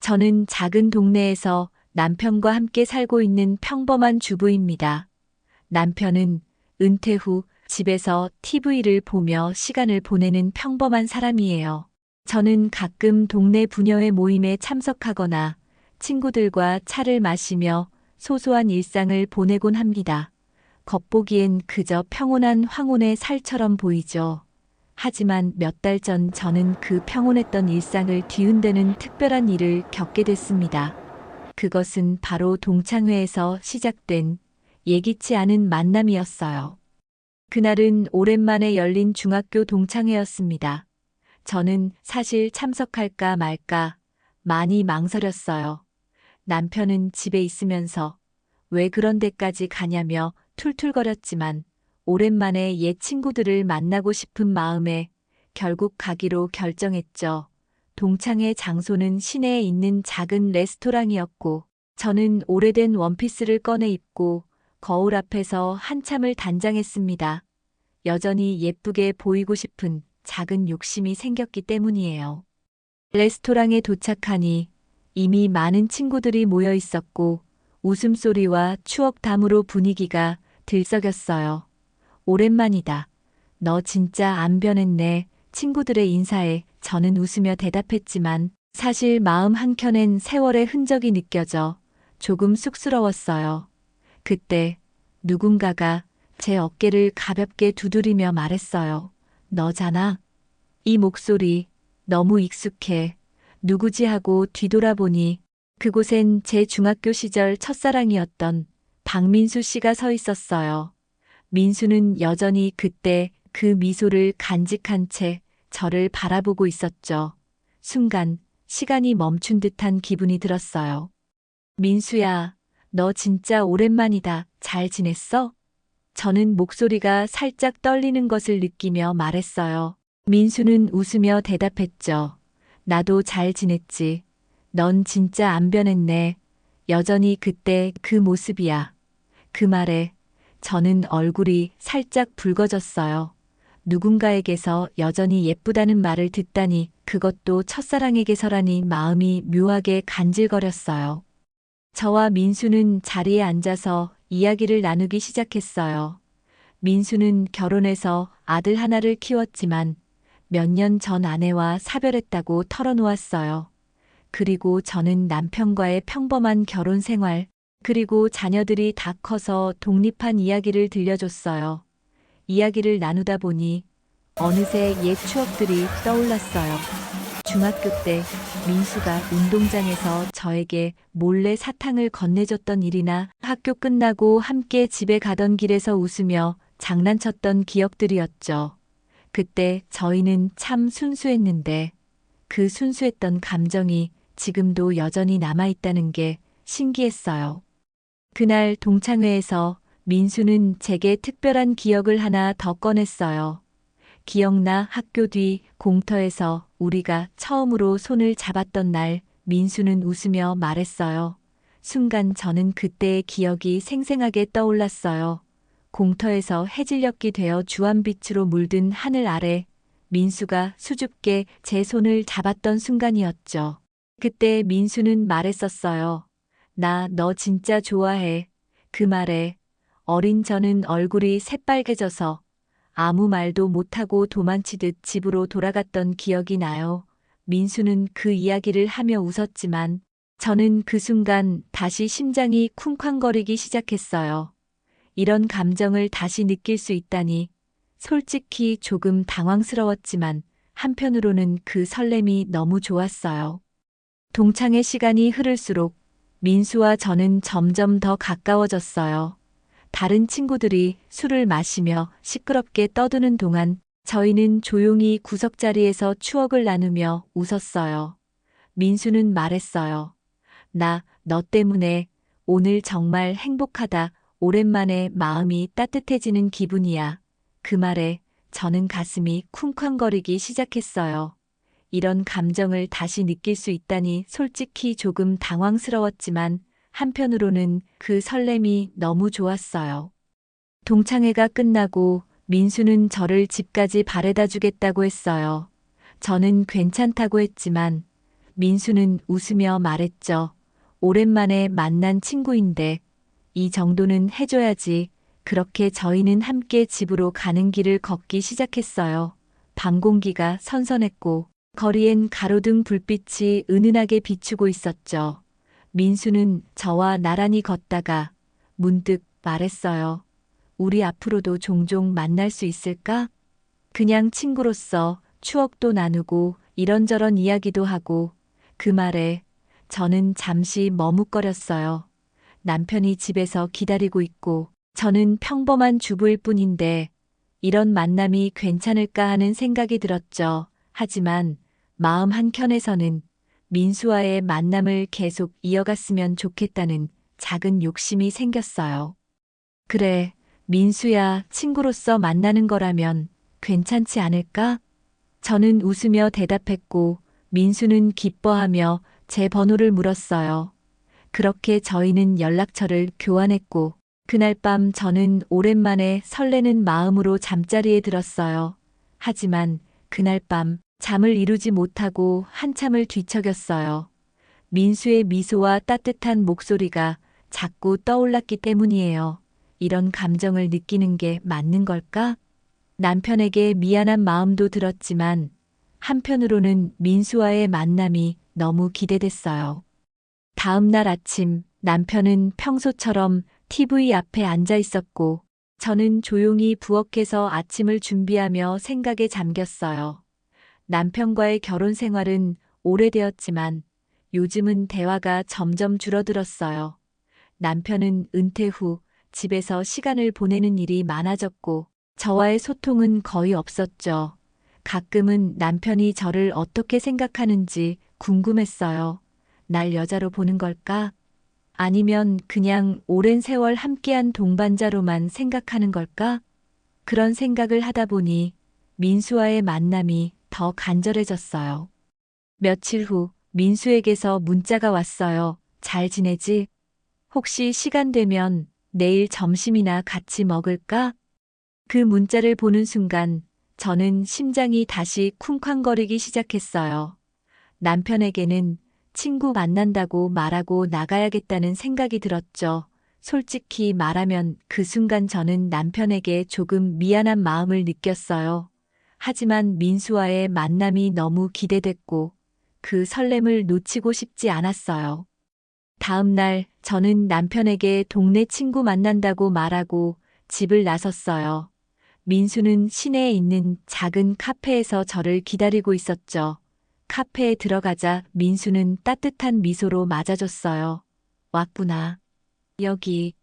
저는 작은 동네에서 남편과 함께 살고 있는 평범한 주부입니다. 남편은 은퇴 후 집에서 TV를 보며 시간을 보내는 평범한 사람이에요. 저는 가끔 동네 부녀회 모임에 참석하거나 친구들과 차를 마시며 소소한 일상을 보내곤 합니다. 겉보기엔 그저 평온한 황혼의 살처럼 보이죠. 하지만 몇 달 전 저는 그 평온했던 일상을 뒤흔드는 특별한 일을 겪게 됐습니다. 그것은 바로 동창회에서 시작된 예기치 않은 만남이었어요. 그날은 오랜만에 열린 중학교 동창회였습니다. 저는 사실 참석할까 말까 많이 망설였어요. 남편은 집에 있으면서 왜 그런 데까지 가냐며 툴툴거렸지만 오랜만에 옛 친구들을 만나고 싶은 마음에 결국 가기로 결정했죠. 동창회 장소는 시내에 있는 작은 레스토랑이었고 저는 오래된 원피스를 꺼내 입고 거울 앞에서 한참을 단장했습니다. 여전히 예쁘게 보이고 싶은 작은 욕심이 생겼기 때문이에요. 레스토랑에 도착하니 이미 많은 친구들이 모여 있었고 웃음소리와 추억 담으로 분위기가 들썩였어요. 오랜만이다. 너 진짜 안 변했네. 친구들의 인사에 저는 웃으며 대답했지만 사실 마음 한켠엔 세월의 흔적이 느껴져 조금 쑥스러웠어요. 그때 누군가가 제 어깨를 가볍게 두드리며 말했어요. 너잖아. 이 목소리 너무 익숙해. 누구지 하고 뒤돌아보니 그곳엔 제 중학교 시절 첫사랑이었던 박민수 씨가 서 있었어요. 민수는 여전히 그때 그 미소를 간직한 채 저를 바라보고 있었죠. 순간 시간이 멈춘 듯한 기분이 들었어요. 민수야, 너 진짜 오랜만이다. 잘 지냈어? 저는 목소리가 살짝 떨리는 것을 느끼며 말했어요. 민수는 웃으며 대답했죠. 나도 잘 지냈지. 넌 진짜 안 변했네. 여전히 그때 그 모습이야. 그 말에 저는 얼굴이 살짝 붉어졌어요. 누군가에게서 여전히 예쁘다는 말을 듣다니 그것도 첫사랑에게서라니 마음이 묘하게 간질거렸어요. 저와 민수는 자리에 앉아서 이야기를 나누기 시작했어요. 민수는 결혼해서 아들 하나를 키웠지만 몇 년 전 아내와 사별했다고 털어놓았어요. 그리고 저는 남편과의 평범한 결혼 생활, 그리고 자녀들이 다 커서 독립한 이야기를 들려줬어요. 이야기를 나누다 보니 어느새 옛 추억들이 떠올랐어요. 중학교 때 민수가 운동장에서 저에게 몰래 사탕을 건네줬던 일이나 학교 끝나고 함께 집에 가던 길에서 웃으며 장난쳤던 기억들이었죠. 그때 저희는 참 순수했는데 그 순수했던 감정이 지금도 여전히 남아있다는 게 신기했어요. 그날 동창회에서 민수는 제게 특별한 기억을 하나 더 꺼냈어요. 기억나 학교 뒤 공터에서 우리가 처음으로 손을 잡았던 날 민수는 웃으며 말했어요. 순간 저는 그때의 기억이 생생하게 떠올랐어요. 공터에서 해질녘이 되어 주황빛으로 물든 하늘 아래 민수가 수줍게 제 손을 잡았던 순간이었죠. 그때 민수는 말했었어요. 나 너 진짜 좋아해. 그 말에 어린 저는 얼굴이 새빨개져서 아무 말도 못하고 도망치듯 집으로 돌아갔던 기억이 나요. 민수는 그 이야기를 하며 웃었지만 저는 그 순간 다시 심장이 쿵쾅거리기 시작했어요. 이런 감정을 다시 느낄 수 있다니 솔직히 조금 당황스러웠지만 한편으로는 그 설렘이 너무 좋았어요. 동창회 시간이 흐를수록 민수와 저는 점점 더 가까워졌어요. 다른 친구들이 술을 마시며 시끄럽게 떠드는 동안 저희는 조용히 구석자리에서 추억을 나누며 웃었어요. 민수는 말했어요. 너 때문에 오늘 정말 행복하다. 오랜만에 마음이 따뜻해지는 기분이야. 그 말에 저는 가슴이 쿵쾅거리기 시작했어요. 이런 감정을 다시 느낄 수 있다니 솔직히 조금 당황스러웠지만 한편으로는 그 설렘이 너무 좋았어요. 동창회가 끝나고 민수는 저를 집까지 바래다 주겠다고 했어요. 저는 괜찮다고 했지만 민수는 웃으며 말했죠. 오랜만에 만난 친구인데 이 정도는 해줘야지. 그렇게 저희는 함께 집으로 가는 길을 걷기 시작했어요. 밤 공기가 선선했고 거리엔 가로등 불빛이 은은하게 비추고 있었죠. 민수는 저와 나란히 걷다가 문득 말했어요. 우리 앞으로도 종종 만날 수 있을까? 그냥 친구로서 추억도 나누고 이런저런 이야기도 하고. 그 말에 저는 잠시 머뭇거렸어요. 남편이 집에서 기다리고 있고 저는 평범한 주부일 뿐인데 이런 만남이 괜찮을까 하는 생각이 들었죠. 하지만 마음 한켠에서는 민수와의 만남을 계속 이어갔으면 좋겠다는 작은 욕심이 생겼어요. 그래, 민수야, 친구로서 만나는 거라면 괜찮지 않을까? 저는 웃으며 대답했고, 민수는 기뻐하며 제 번호를 물었어요. 그렇게 저희는 연락처를 교환했고, 그날 밤 저는 오랜만에 설레는 마음으로 잠자리에 들었어요. 하지만 그날 밤 잠을 이루지 못하고 한참을 뒤척였어요. 민수의 미소와 따뜻한 목소리가 자꾸 떠올랐기 때문이에요. 이런 감정을 느끼는 게 맞는 걸까? 남편에게 미안한 마음도 들었지만 한편으로는 민수와의 만남이 너무 기대됐어요. 다음 날 아침 남편은 평소처럼 TV 앞에 앉아 있었고 저는 조용히 부엌에서 아침을 준비하며 생각에 잠겼어요. 남편과의 결혼 생활은 오래되었지만 요즘은 대화가 점점 줄어들었어요. 남편은 은퇴 후 집에서 시간을 보내는 일이 많아졌고 저와의 소통은 거의 없었죠. 가끔은 남편이 저를 어떻게 생각하는지 궁금했어요. 날 여자로 보는 걸까? 아니면 그냥 오랜 세월 함께한 동반자로만 생각하는 걸까? 그런 생각을 하다 보니 민수와의 만남이 더 간절해졌어요. 며칠 후 민수에게서 문자가 왔어요. 잘 지내지? 혹시 시간 되면 내일 점심이나 같이 먹을까? 그 문자를 보는 순간 저는 심장이 다시 쿵쾅거리기 시작했어요. 남편에게는 친구 만난다고 말하고 나가야겠다는 생각이 들었죠. 솔직히 말하면 그 순간 저는 남편에게 조금 미안한 마음을 느꼈어요. 하지만 민수와의 만남이 너무 기대됐고 그 설렘을 놓치고 싶지 않았어요. 다음 날 저는 남편에게 동네 친구 만난다고 말하고 집을 나섰어요. 민수는 시내에 있는 작은 카페에서 저를 기다리고 있었죠. 카페에 들어가자 민수는 따뜻한 미소로 맞아줬어요. 왔구나. 여기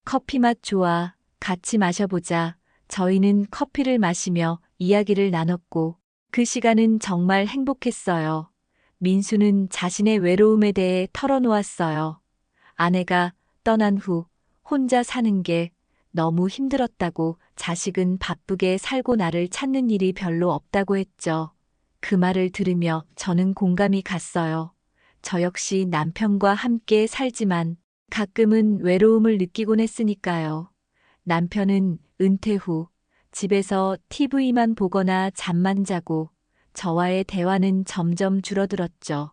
커피 맛 좋아. 같이 마셔보자. 저희는 커피를 마시며 이야기를 나눴고 그 시간은 정말 행복했어요. 민수는 자신의 외로움에 대해 털어놓았어요. 아내가 떠난 후 혼자 사는 게 너무 힘들었다고, 자식은 바쁘게 살고 나를 찾는 일이 별로 없다고 했죠. 그 말을 들으며 저는 공감이 갔어요. 저 역시 남편과 함께 살지만 가끔은 외로움을 느끼곤 했으니까요. 남편은 은퇴 후 집에서 TV만 보거나 잠만 자고 저와의 대화는 점점 줄어들었죠.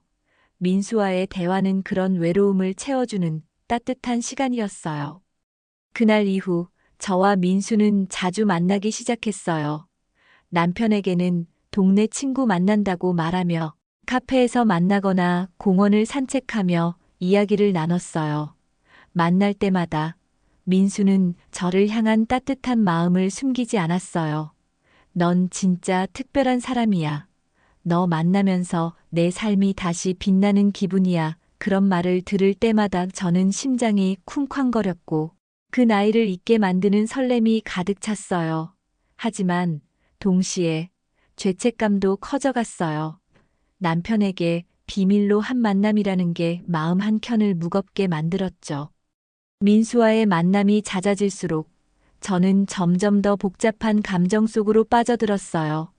민수와의 대화는 그런 외로움을 채워주는 따뜻한 시간이었어요. 그날 이후 저와 민수는 자주 만나기 시작했어요. 남편에게는 동네 친구 만난다고 말하며 카페에서 만나거나 공원을 산책하며 이야기를 나눴어요. 만날 때마다 민수는 저를 향한 따뜻한 마음을 숨기지 않았어요. 넌 진짜 특별한 사람이야. 너 만나면서 내 삶이 다시 빛나는 기분이야. 그런 말을 들을 때마다 저는 심장이 쿵쾅거렸고 그 나이를 잊게 만드는 설렘이 가득 찼어요. 하지만 동시에 죄책감도 커져갔어요. 남편에게 비밀로 한 만남이라는 게 마음 한켠을 무겁게 만들었죠. 민수와의 만남이 잦아질수록 저는 점점 더 복잡한 감정 속으로 빠져들었어요.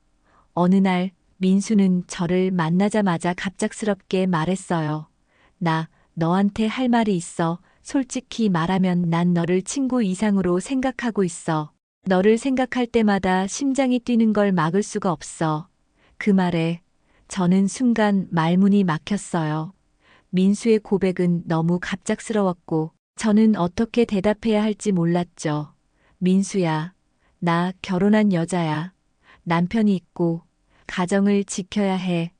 어느 날 민수는 저를 만나자마자 갑작스럽게 말했어요. 나 너한테 할 말이 있어. 솔직히 말하면 난 너를 친구 이상으로 생각하고 있어. 너를 생각할 때마다 심장이 뛰는 걸 막을 수가 없어. 그 말에 저는 순간 말문이 막혔어요. 민수의 고백은 너무 갑작스러웠고 저는 어떻게 대답해야 할지 몰랐죠. 민수야, 나 결혼한 여자야. 남편이 있고 가정을 지켜야 해.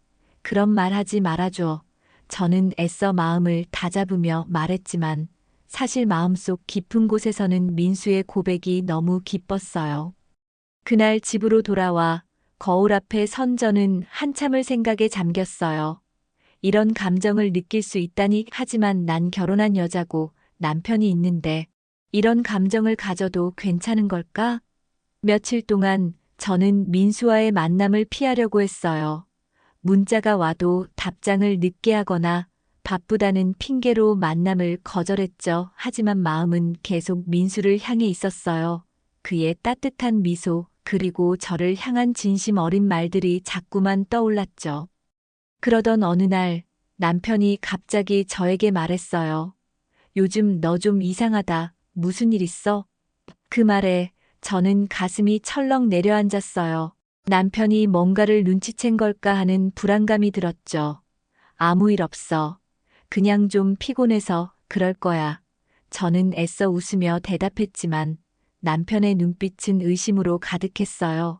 그런 말 하지 말아줘. 저는 애써 마음을 다잡으며 말했지만 사실 마음속 깊은 곳에서는 민수의 고백이 너무 기뻤어요. 그날 집으로 돌아와 거울 앞에 선 저는 한참을 생각에 잠겼어요. 이런 감정을 느낄 수 있다니 하지만 난 결혼한 여자고 남편이 있는데 이런 감정을 가져도 괜찮은 걸까? 며칠 동안 저는 민수와의 만남을 피하려고 했어요. 문자가 와도 답장을 늦게 하거나 바쁘다는 핑계로 만남을 거절했죠. 하지만 마음은 계속 민수를 향해 있었어요. 그의 따뜻한 미소, 그리고 저를 향한 진심 어린 말들이 자꾸만 떠올랐죠. 그러던 어느 날 남편이 갑자기 저에게 말했어요. 요즘 너 좀 이상하다. 무슨 일 있어? 그 말에 저는 가슴이 철렁 내려앉았어요. 남편이 뭔가를 눈치챈 걸까 하는 불안감이 들었죠. 아무 일 없어. 그냥 좀 피곤해서 그럴 거야. 저는 애써 웃으며 대답했지만 남편의 눈빛은 의심으로 가득했어요.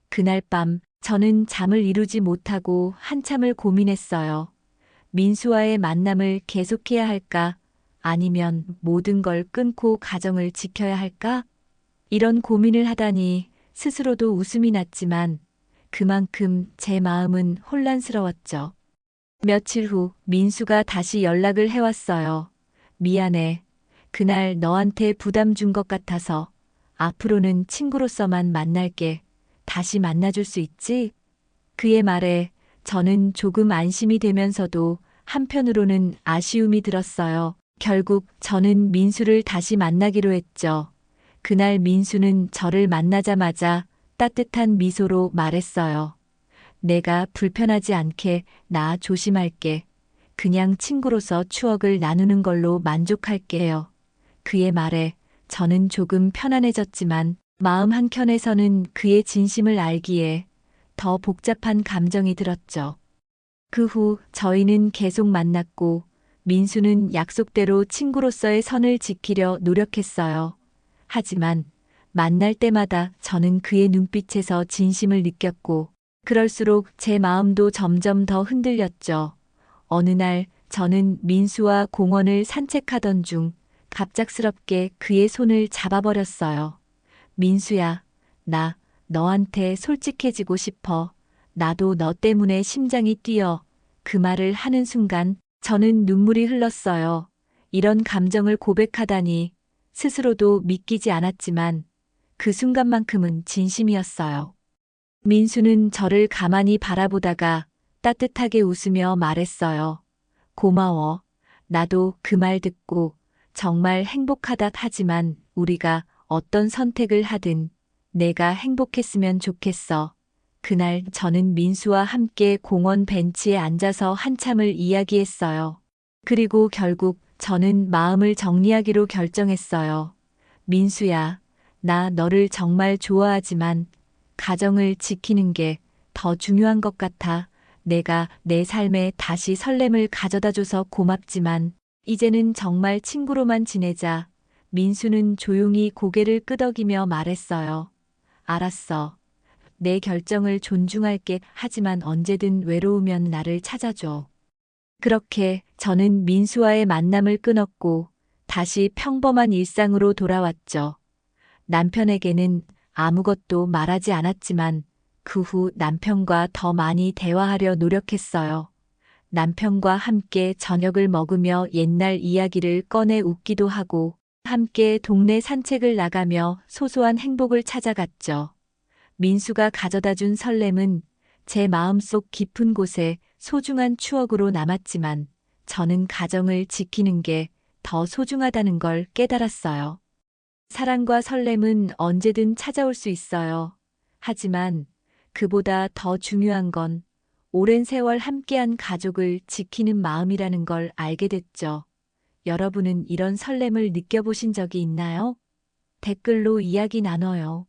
그날 밤 저는 잠을 이루지 못하고 한참을 고민했어요. 민수와의 만남을 계속해야 할까? 아니면 모든 걸 끊고 가정을 지켜야 할까? 이런 고민을 하다니 스스로도 웃음이 났지만 그만큼 제 마음은 혼란스러웠죠. 며칠 후 민수가 다시 연락을 해왔어요. 미안해. 그날 너한테 부담 준 것 같아서 앞으로는 친구로서만 만날게. 다시 만나줄 수 있지? 그의 말에 저는 조금 안심이 되면서도 한편으로는 아쉬움이 들었어요. 결국 저는 민수를 다시 만나기로 했죠. 그날 민수는 저를 만나자마자 따뜻한 미소로 말했어요. 내가 불편하지 않게 나 조심할게. 그냥 친구로서 추억을 나누는 걸로 만족할게요. 그의 말에 저는 조금 편안해졌지만 마음 한켠에서는 그의 진심을 알기에 더 복잡한 감정이 들었죠. 그 후 저희는 계속 만났고 민수는 약속대로 친구로서의 선을 지키려 노력했어요. 하지만 만날 때마다 저는 그의 눈빛에서 진심을 느꼈고 그럴수록 제 마음도 점점 더 흔들렸죠. 어느 날 저는 민수와 공원을 산책하던 중 갑작스럽게 그의 손을 잡아버렸어요. 민수야, 나 너한테 솔직해지고 싶어. 나도 너 때문에 심장이 뛰어. 그 말을 하는 순간 저는 눈물이 흘렀어요. 이런 감정을 고백하다니 스스로도 믿기지 않았지만 그 순간만큼은 진심이었어요. 민수는 저를 가만히 바라보다가 따뜻하게 웃으며 말했어요. 고마워. 나도 그 말 듣고 정말 행복하다 하지만 우리가 어떤 선택을 하든 내가 행복했으면 좋겠어. 그날 저는 민수와 함께 공원 벤치에 앉아서 한참을 이야기했어요. 그리고 결국 저는 마음을 정리하기로 결정했어요. 민수야, 나 너를 정말 좋아하지만 가정을 지키는 게 더 중요한 것 같아. 내가 내 삶에 다시 설렘을 가져다줘서 고맙지만 이제는 정말 친구로만 지내자. 민수는 조용히 고개를 끄덕이며 말했어요. 알았어. 내 결정을 존중할게. 하지만 언제든 외로우면 나를 찾아줘. 그렇게 저는 민수와의 만남을 끊었고 다시 평범한 일상으로 돌아왔죠. 남편에게는 아무것도 말하지 않았지만 그 후 남편과 더 많이 대화하려 노력했어요. 남편과 함께 저녁을 먹으며 옛날 이야기를 꺼내 웃기도 하고 함께 동네 산책을 나가며 소소한 행복을 찾아갔죠. 민수가 가져다 준 설렘은 제 마음속 깊은 곳에 소중한 추억으로 남았지만 저는 가정을 지키는 게 더 소중하다는 걸 깨달았어요. 사랑과 설렘은 언제든 찾아올 수 있어요. 하지만 그보다 더 중요한 건 오랜 세월 함께한 가족을 지키는 마음이라는 걸 알게 됐죠. 여러분은 이런 설렘을 느껴보신 적이 있나요? 댓글로 이야기 나눠요.